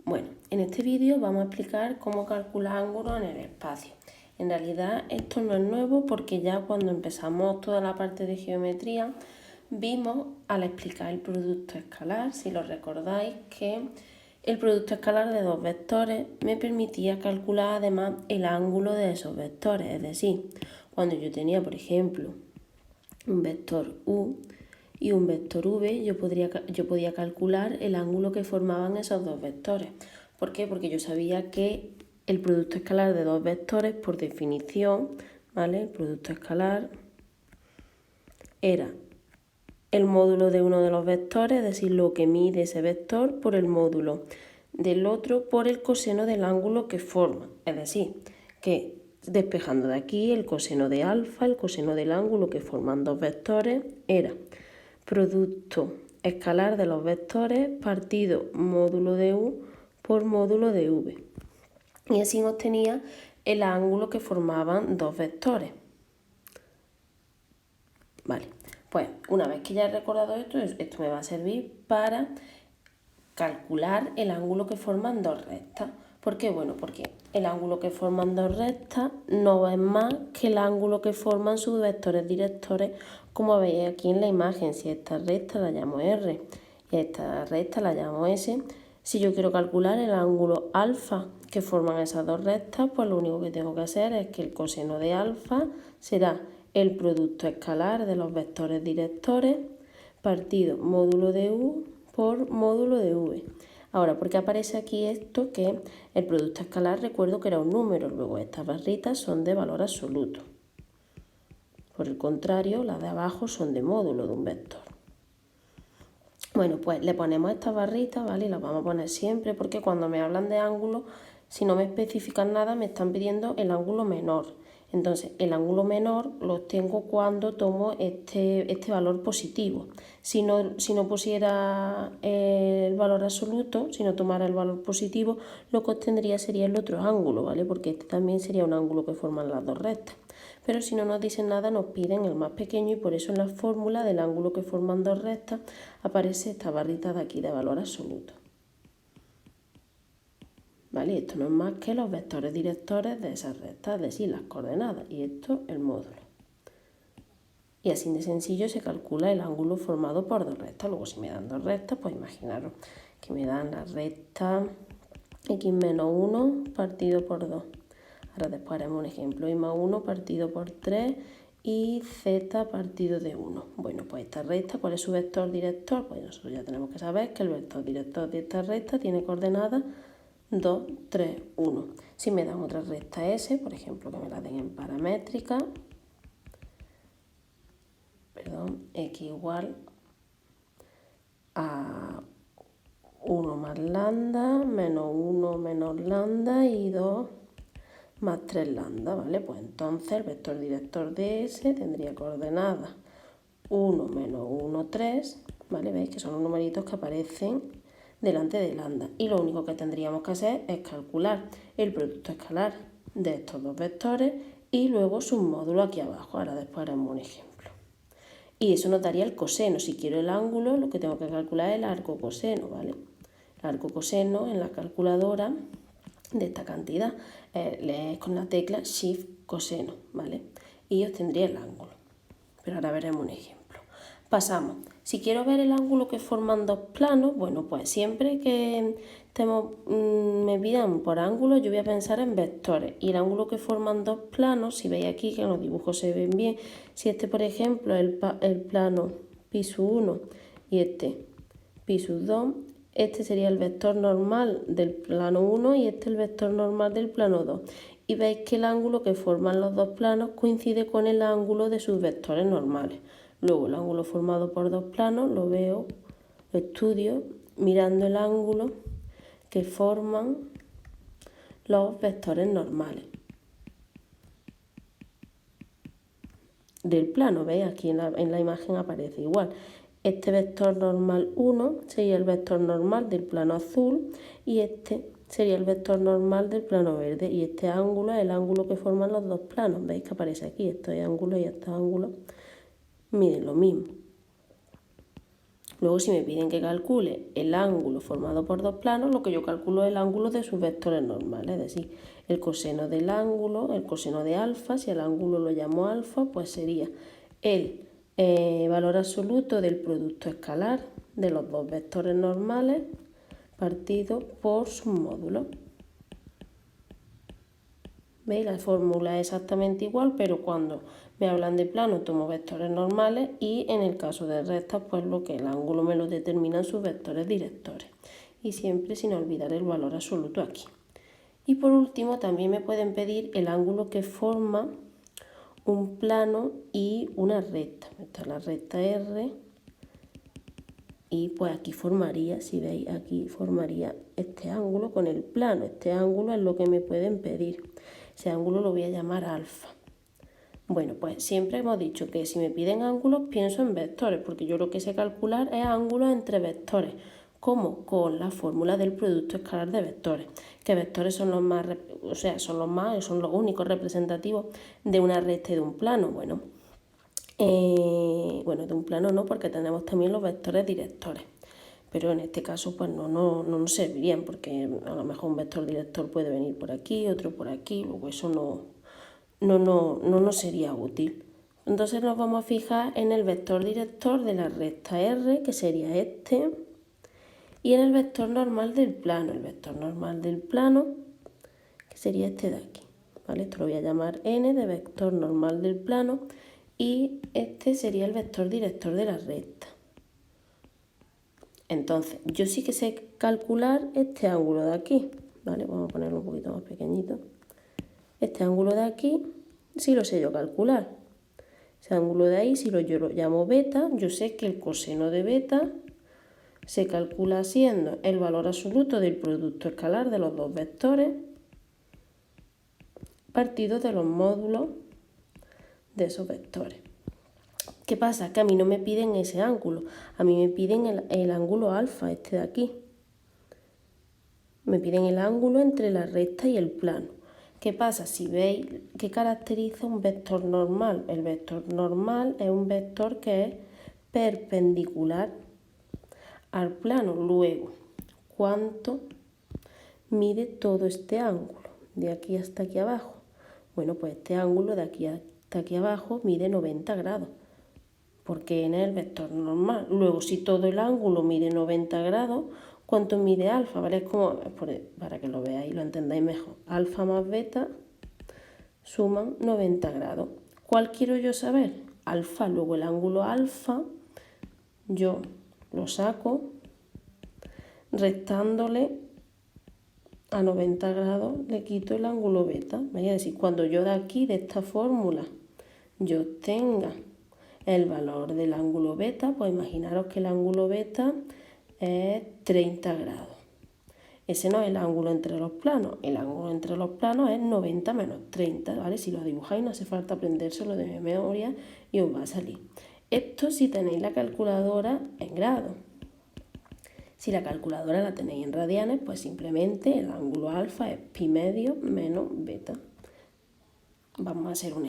Bueno, en este vídeo vamos a explicar cómo calcular ángulos en el espacio. En realidad esto no es nuevo porque ya cuando empezamos toda la parte de geometría vimos al explicar el producto escalar, si lo recordáis, que el producto escalar de dos vectores me permitía calcular además el ángulo de esos vectores. Es decir, cuando yo tenía, por ejemplo, un vector u y un vector v, yo podía calcular el ángulo que formaban esos dos vectores. ¿Por qué? Porque yo sabía que el producto escalar de dos vectores, por definición, ¿vale? El producto escalar era el módulo de uno de los vectores, es decir, lo que mide ese vector, por el módulo del otro por el coseno del ángulo que forma. Es decir, que despejando de aquí el coseno de alfa, el coseno del ángulo que forman dos vectores, era producto escalar de los vectores partido módulo de u por módulo de v. Y así obtenía el ángulo que formaban dos vectores. Vale, pues una vez que ya he recordado esto me va a servir para calcular el ángulo que forman dos rectas. ¿Por qué? Bueno, porque el ángulo que forman dos rectas no es más que el ángulo que forman sus vectores directores, como veis aquí en la imagen. Si esta recta la llamo R y a esta recta la llamo S, si yo quiero calcular el ángulo alfa que forman esas dos rectas, pues lo único que tengo que hacer es que el coseno de alfa será el producto escalar de los vectores directores partido módulo de u por módulo de v. Ahora, ¿por qué aparece aquí esto? Que el producto escalar, recuerdo que era un número, luego estas barritas son de valor absoluto. Por el contrario, las de abajo son de módulo de un vector. Bueno, pues le ponemos estas barritas, ¿vale? Y las vamos a poner siempre porque cuando me hablan de ángulo, si no me especifican nada, me están pidiendo el ángulo menor. Entonces, el ángulo menor lo obtengo cuando tomo este valor positivo. Si no pusiera el valor absoluto, si no tomara el valor positivo, lo que obtendría sería el otro ángulo, ¿vale? Porque este también sería un ángulo que forman las dos rectas. Pero si no nos dicen nada, nos piden el más pequeño y por eso en la fórmula del ángulo que forman dos rectas aparece esta barrita de aquí de valor absoluto. ¿Vale? Esto no es más que los vectores directores de esas rectas, es decir, las coordenadas, y esto el módulo. Y así de sencillo se calcula el ángulo formado por dos rectas. Luego si me dan dos rectas, pues imaginaros que me dan la recta x menos 1 partido por 2. Ahora después haremos un ejemplo, y más 1 partido por 3 y z partido de 1. Bueno, pues esta recta, ¿cuál es su vector director? Pues nosotros ya tenemos que saber que el vector director de esta recta tiene coordenadas 2, 3, 1. Si me dan otra recta S, por ejemplo, que me la den en paramétrica, x igual a 1 más lambda, menos 1 menos lambda y 2 más 3 lambda, ¿vale? Pues entonces el vector director de S tendría coordenadas 1 menos 1, 3, ¿vale? Veis que son los numeritos que aparecen delante de lambda. Y lo único que tendríamos que hacer es calcular el producto escalar de estos dos vectores y luego su módulo aquí abajo. Ahora después haremos un ejemplo. Y eso nos daría el coseno. Si quiero el ángulo, lo que tengo que calcular es el arco coseno, ¿vale? El arco coseno en la calculadora de esta cantidad lees con la tecla Shift coseno, ¿vale? Y obtendría el ángulo. Pero ahora veremos un ejemplo. Pasamos. Si quiero ver el ángulo que forman dos planos, bueno, pues siempre que me pidan por ángulo, yo voy a pensar en vectores. Y el ángulo que forman dos planos, si veis aquí que en los dibujos se ven bien, si este, por ejemplo, es el plano pi sub 1 y este pi sub 2, este sería el vector normal del plano 1 y este el vector normal del plano 2. Y veis que el ángulo que forman los dos planos coincide con el ángulo de sus vectores normales. Luego el ángulo formado por dos planos lo estudio mirando el ángulo que forman los vectores normales del plano. ¿Veis? Aquí en la imagen aparece igual. Este vector normal 1 sería el vector normal del plano azul y este sería el vector normal del plano verde. Y este ángulo es el ángulo que forman los dos planos. ¿Veis que aparece aquí? Este ángulo y este ángulo miden lo mismo. Luego, si me piden que calcule el ángulo formado por dos planos, lo que yo calculo es el ángulo de sus vectores normales, es decir, el coseno del ángulo, el coseno de alfa, si el ángulo lo llamo alfa, pues sería el valor absoluto del producto escalar de los dos vectores normales partido por sus módulos. ¿Veis? La fórmula es exactamente igual, pero cuando me hablan de plano tomo vectores normales y en el caso de rectas, pues lo que el ángulo me lo determinan sus vectores directores. Y siempre sin olvidar el valor absoluto aquí. Y por último, también me pueden pedir el ángulo que forma un plano y una recta. Esta es la recta R. Y pues aquí formaría, si veis, aquí formaría este ángulo con el plano. Este ángulo es lo que me pueden pedir. Ese ángulo lo voy a llamar alfa. Bueno, pues siempre hemos dicho que si me piden ángulos pienso en vectores, porque yo lo que sé calcular es ángulos entre vectores. ¿Cómo? Con la fórmula del producto escalar de vectores. Que vectores son los más, son los únicos representativos de una recta y de un plano. Bueno, de un plano no, porque tenemos también los vectores directores. Pero en este caso pues no nos servirían, porque a lo mejor un vector director puede venir por aquí, otro por aquí, luego eso no nos sería útil. Entonces nos vamos a fijar en el vector director de la recta R, que sería este, y en el vector normal del plano. El vector normal del plano, que sería este de aquí. ¿Vale? Esto lo voy a llamar N de vector normal del plano, y este sería el vector director de la recta. Entonces, yo sí que sé calcular este ángulo de aquí, ¿vale? Vamos a ponerlo un poquito más pequeñito. Este ángulo de aquí sí lo sé yo calcular. Ese ángulo de ahí, si yo lo llamo beta, yo sé que el coseno de beta se calcula siendo el valor absoluto del producto escalar de los dos vectores partido de los módulos de esos vectores. ¿Qué pasa? Que a mí no me piden ese ángulo, a mí me piden el ángulo alfa, este de aquí. Me piden el ángulo entre la recta y el plano. ¿Qué pasa? Si veis, ¿qué caracteriza un vector normal? El vector normal es un vector que es perpendicular al plano. Luego, ¿cuánto mide todo este ángulo? De aquí hasta aquí abajo. Bueno, pues este ángulo de aquí hasta aquí abajo mide 90 grados. Porque n es el vector normal. Luego, si todo el ángulo mide 90 grados, ¿cuánto mide alfa? ¿Vale? Es como, para que lo veáis y lo entendáis mejor. Alfa más beta suman 90 grados. ¿Cuál quiero yo saber? Alfa. Luego el ángulo alfa, yo lo saco restándole a 90 grados, le quito el ángulo beta. Es decir, cuando yo de aquí, de esta fórmula, yo tenga el valor del ángulo beta, pues imaginaros que el ángulo beta es 30 grados. Ese no es el ángulo entre los planos. El ángulo entre los planos es 90 menos 30, ¿vale? Si lo dibujáis no hace falta aprendérselo de memoria y os va a salir. Esto si tenéis la calculadora en grados. Si la calculadora la tenéis en radianes, pues simplemente el ángulo alfa es pi medio menos beta. Vamos a hacer un